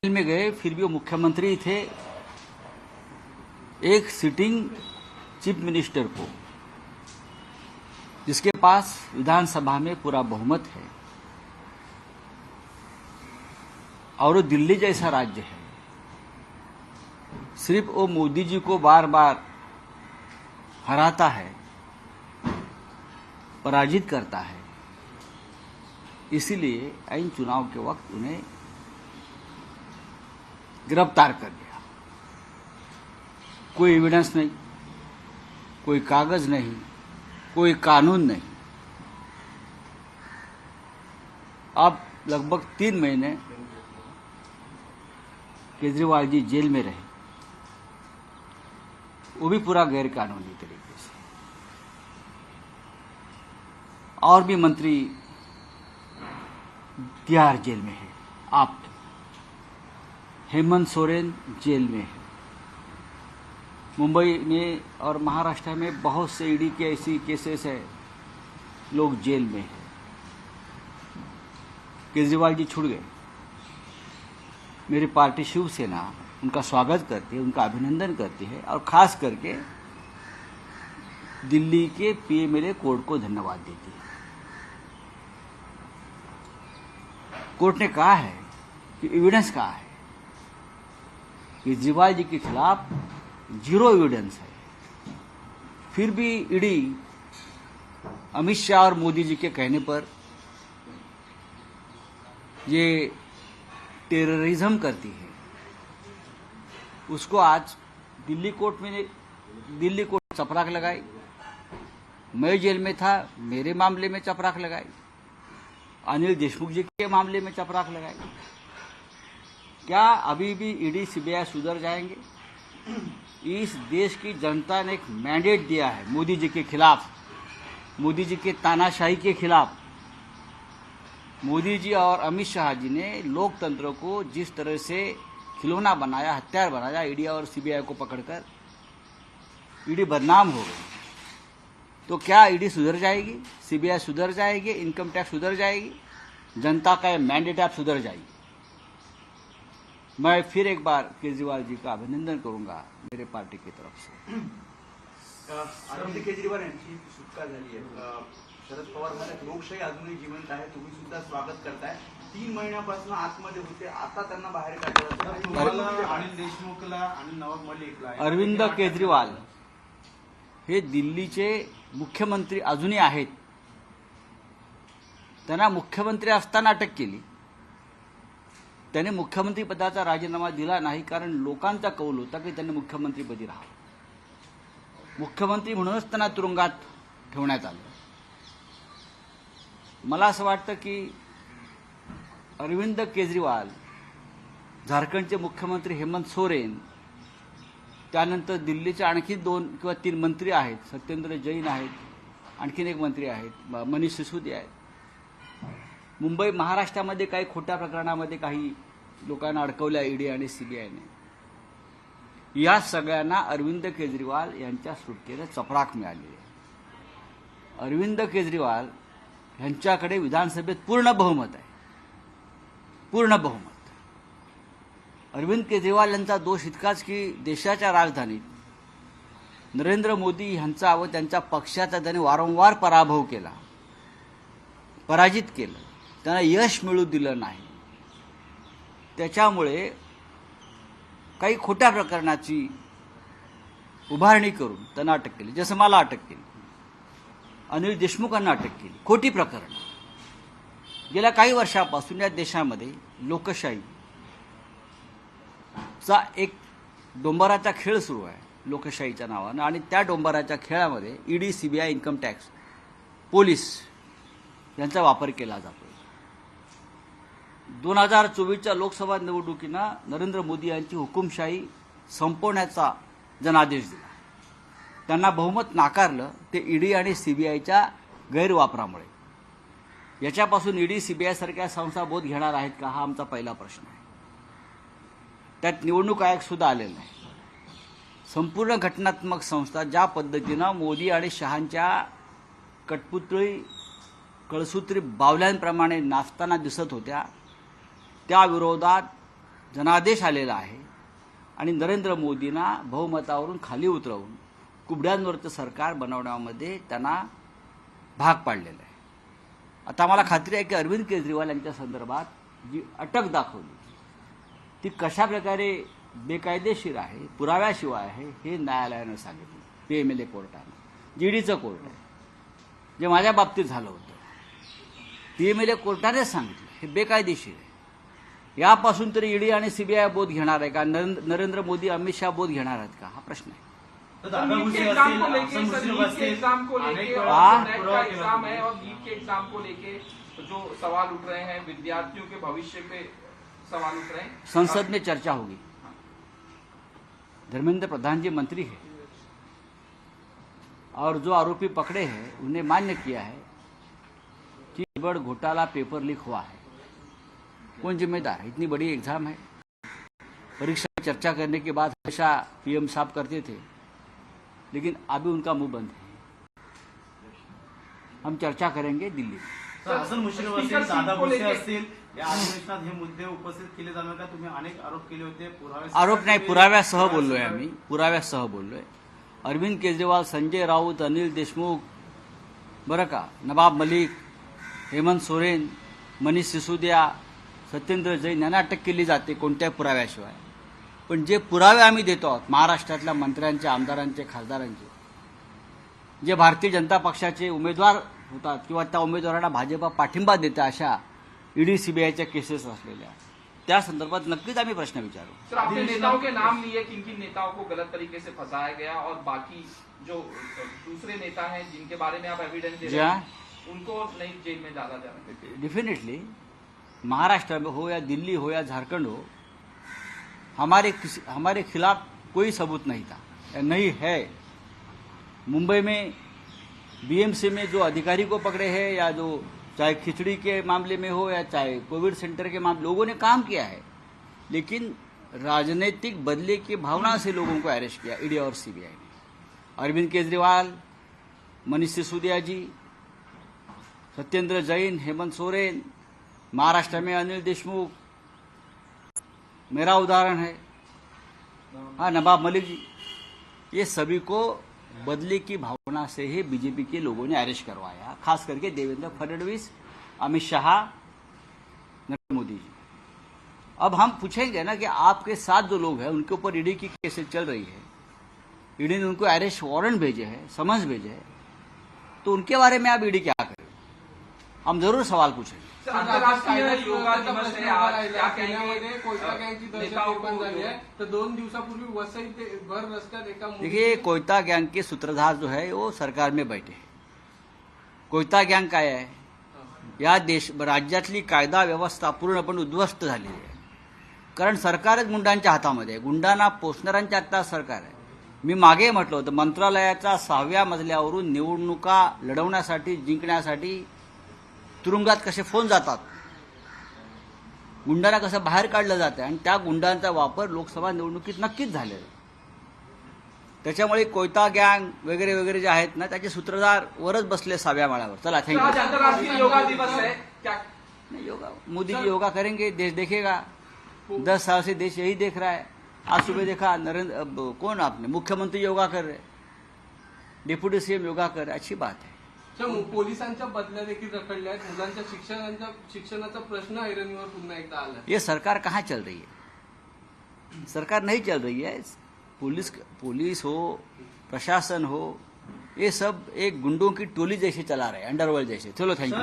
में गए, फिर भी वो मुख्यमंत्री थे। एक सिटिंग चीफ मिनिस्टर को, जिसके पास विधानसभा में पूरा बहुमत है और वो दिल्ली जैसा राज्य है, सिर्फ वो मोदी जी को बार बार हराता है, पराजित करता है। इसीलिए इन चुनाव के वक्त उन्हें गिरफ्तार कर लिया। कोई एविडेंस नहीं, कोई कागज नहीं, कोई कानून नहीं। अब लगभग 3 महीने केजरीवाल जी जेल में रहे, वो भी पूरा गैर कानूनी तरीके से। और भी मंत्री तिहाड़ जेल में है। आप हेमंत सोरेन जेल में है। मुंबई में और महाराष्ट्र में बहुत से ईडी के ऐसी केसेस है, लोग जेल में है। केजरीवाल जी छूट गए। मेरी पार्टी शिवसेना उनका स्वागत करती है, उनका अभिनंदन करती है और खास करके दिल्ली के पीएमएलए कोर्ट को धन्यवाद देती है। कोर्ट ने कहा है कि एविडेंस कहा है, केजरीवाल जी के खिलाफ 0 एविडेंस है, फिर भी ईडी अमित शाह और मोदी जी के कहने पर ये टेररिज्म करती है। उसको आज दिल्ली कोर्ट चपराक लगाई। मैं जेल में था, मेरे मामले में चपराक लगाई। अनिल देशमुख जी के मामले में चपराक लगाई। क्या अभी भी ईडी सीबीआई सुधर जाएंगे? इस देश की जनता ने एक मैंडेट दिया है मोदी जी के खिलाफ, मोदी जी के तानाशाही के खिलाफ। मोदी जी और अमित शाह जी ने लोकतंत्र को जिस तरह से खिलौना बनाया, हथियार बनाया, ईडी और सीबीआई को पकड़कर, ईडी बदनाम हो गई। तो क्या ईडी सुधर जाएगी? सीबीआई सुधर जाएगी? इनकम टैक्स सुधर जाएगी? जनता का मैंडेट आप सुधर जाएगी। मैं फिर एक बार केजरीवाल जी का अभिनंदन करूंगा मेरे पार्टी की तरफ से। अरविंद केजरीवाल यांची सुटका झाली आहे। शरद पवार म्हणतात लोकशाही अजूनही जिवंत आहे, तुम्ही सुद्धा स्वागत करताय। 3 महिन्यापासून आतमध्ये होते, आता त्यांना बाहेर काढलं। अनिल देशमुखला आणि नवाब मलिकला, अरविंद केजरीवाल हे दिल्लीचे मुख्यमंत्री अजूनही आहेत। त्यांना मुख्यमंत्री असताना अटक केली। त्याने मुख्यमंत्री पदाचा राजीनामा दिला नाही, कारण लोकांचा कौल होता की त्यांनी मुख्यमंत्रीपदी राहावं। मुख्यमंत्री म्हणूनच त्यांना तुरुंगात ठेवण्यात आलं। मला असं वाटतं की अरविंद केजरीवाल, झारखंडचे मुख्यमंत्री हेमंत सोरेन, त्यानंतर दिल्लीचे आणखी 2 किंवा 3 मंत्री आहेत, सत्येंद्र जैन आहेत, आणखीन एक मंत्री आहेत, मनीष सिसोदिया आहेत। मुंबई महाराष्ट्रामध्ये काही खोट्या प्रकरणामध्ये काही लोकांना अडकवल्या ईडी आणि सीबीआयने। या सगळ्यांना अरविंद केजरीवाल यांच्या सुटकेने चपराक मिळाली आहे। अरविंद केजरीवाल यांच्याकडे विधानसभेत पूर्ण बहुमत आहे, पूर्ण बहुमत। अरविंद केजरीवाल यांचा दोष इतकाच की देशाच्या राजधानीत नरेंद्र मोदी यांचा व त्यांच्या पक्षाचा त्याने वारंवार पराभव केला, पराजित केलं, त्यांना यश मिळू दिलं नाही। त्याच्यामुळे काही खोट्या प्रकरणाची उभारणी करून त्यांना अटक केली। जसं मला अटक केली, अनिल देशमुखांना अटक केली, खोटी प्रकरण। गेल्या काही वर्षापासून या देशामध्ये लोकशाहीचा एक डोंबराचा खेळ सुरू आहे, लोकशाहीच्या नावानं। आणि त्या डोंबराच्या खेळामध्ये ED, CBI, income tax, police यांचा वापर केला जातो। 2024च्या लोकसभा निवडणुकीनं नरेंद्र मोदी यांची हुकुमशाही संपवण्याचा जनादेश दिला। त्यांना बहुमत नाकारलं ते ईडी आणि सीबीआयच्या गैरवापरामुळे। याच्यापासून ईडी, सीबीआय सारख्या संस्था बोध घेणार आहेत का, हा आमचा पहिला प्रश्न आहे। त्यात निवडणूक आयोग सुद्धा आलेला नाही। संपूर्ण घटनात्मक संस्था ज्या पद्धतीनं मोदी आणि शहांच्या कठपुतळी, कळसूत्री बावल्यांप्रमाणे नाचताना दिसत होत्या, त्या विरोधात जनादेश आलेला आहे आणि नरेंद्र मोदींना बहुमतावरून खाली उतरवून कुबड्यांवरचं सरकार बनवण्यामध्ये त्यांना भाग पाडलेला आहे. आता मला खात्री आहे की अरविंद केजरीवाल यांच्या संदर्भात जी अटक दाखवली ती कशा प्रकारे बेकायदेशीर आहे, पुराव्याशिवाय आहे, हे न्यायालयानं सांगितलं. PMLA कोर्टानं, GDचं कोर्ट आहे, जे माझ्या बाबतीत झालं होतं. PMLA कोर्टाने सांगितलं हे बेकायदेशीर आहे. यापासून तरी ईडी आणि CBI बोध घेणार आहे का? नरेंद्र मोदी, अमित शहा बोध घेणार आहेत का? हा प्रश्न आहे. नीट के एग्जाम है और नीट के एग्जाम को लेके जो सवाल उठ रहे हैं, विद्यार्थियों के भविष्य पे सवाल उठ रहे हैं. संसद में चर्चा होगी. धर्मेंद्र प्रधान जी मंत्री है और जो आरोपी पकड़े हैं उन्हें मान्य किया है कि गड़बड़, घोटाला, पेपर लीक हुआ है. कौन जिम्मेदार है? इतनी बड़ी एग्जाम है. परीक्षा में चर्चा करने के बाद हमेशा PM साहब करते थे, लेकिन अभी उनका मुंह बंद है. हम चर्चा करेंगे दिल्ली में. हसन मुश्रीफ असतील, दादा भुसे असतील, या अधिवेशनात हे मुद्दे उपस्थित केले जाणार का? तुम्ही अनेक आरोप केले होते. आरोप नाही, पुराव्यासह बोललोय आम्ही, पुराव्यासह बोललोय. अरविंद केजरीवाल, संजय राऊत, अनिल देशमुख, बरं का, नवाब मलिक, हेमंत सोरेन, मनीष सिसोदिया, सत्येंद्र जैन यांना अटक केली जाते कोणत्याही पुराव्याशिवाय. पण जे पुरावे आम्ही देतो आहोत महाराष्ट्रातल्या मंत्र्यांचे, आमदारांचे, खासदारांचे, जे भारतीय जनता पक्षाचे उमेदवार होतात किंवा त्या उमेदवारांना भाजपा पाठिंबा देते अशा ईडी CBIच्या केसेस असलेल्या, त्या संदर्भात नक्कीच आम्ही प्रश्न विचारू. सर, आपने नेताओं के नाम लिए, किन किन नेताओं को गलत तरीके से फंसाया गया और बाकी जो दूसरे नेता हैं जिनके बारे में आप एविडेंस दे रहे हैं उनको नहीं जेल में डाला जा रहा है? डेफिनेटली महाराष्ट्र में हो या दिल्ली हो या झारखंड हो, हमारे खिलाफ कोई सबूत नहीं था या नहीं है. मुंबई में BMC में जो अधिकारी को पकड़े हैं, या जो चाहे खिचड़ी के मामले में हो या चाहे कोविड सेंटर के मामले, लोगों ने काम किया है, लेकिन राजनीतिक बदले की भावना से लोगों को अरेस्ट किया ईडी और CBI ने. अरविंद केजरीवाल, मनीष सिसोदिया जी, सत्येंद्र जैन, हेमंत सोरेन, महाराष्ट्र में अनिल देशमुख, मेरा उदाहरण है, हाँ, नवाब मलिक जी, ये सभी को बदले की भावना से ही बीजेपी के लोगों ने अरेस्ट करवाया. खास करके देवेंद्र फडणवीस, अमित शाह, नरेंद्र मोदी जी. अब हम पूछेंगे ना कि आपके साथ जो लोग हैं उनके ऊपर ईडी की केसेस चल रही है, ईडी ने उनको अरेस्ट वारंट भेजे हैं, समन्स भेजे हैं, तो उनके बारे में आप ईडी क्या करें? हम जरूर सवाल पूछेंगे. अंतरराष्ट्रीय योगा दिवस है आज, क्या कहेंगे? कोयता गँगची दहशत निर्माण झाली आहे. तर 2 दिवसापूर्वी वसई ते भर रस्त्यात एका देखिए, कोयता गैंग के सूत्रधार जो है वो सरकार में बैठे. कोयता गँग काय आहे? या राज्यातली कायदा व्यवस्था पूर्णपणे उद्ध्वस्त झाली आहे. कारण सरकारच गुंडांच्या हातामध्ये आहे, गुंडांना पोसणाऱ्यांच्या हातात सरकार आहे. मी मागे म्हटलं होतं, मंत्रालयाच्या 6व्या मजल्यावरून निवडणुका लढवण्यासाठी, जिंकण्यासाठी तुरुंगात कसे फोन जातात, गुंडांना कसं बाहेर काढलं जातं, आणि त्या गुंडांचा वापर लोकसभा निवडणुकीत नक्कीच झालेला. त्याच्यामुळे कोयता गँग वगैरे वगैरे जे आहेत ना, त्याचे सूत्रधार वरच बसले 6व्या माळ्यावर. चला, आज थँक्यू. अंतरराष्ट्रीय योगा दिवस है, क्या नहीं, योगा मोदी जी योगा करेंगे, देश देखेगा. 10 साल से देश यही देख रहा है. आज सुबह देखा कौन आपने मुख्यमंत्री योगा कर रहे, डेप्युटी CM योगा कर रहे. अच्छी बात है. पोलिसांच्या बदल्या देखील रखडल्या आहेत. मुलांच्या शिक्षणाचा प्रश्न ऐरणीवर पुन्हा एकदा आला. ये सरकार कहाँ चल रही है? सरकार नहीं चल रही है. पुलिस हो, प्रशासन हो, ये सब एक गुंडों की टोली जैसे चला रहे हैं, अंडरवर्ल्ड जैसे. चलो, थैंक यू.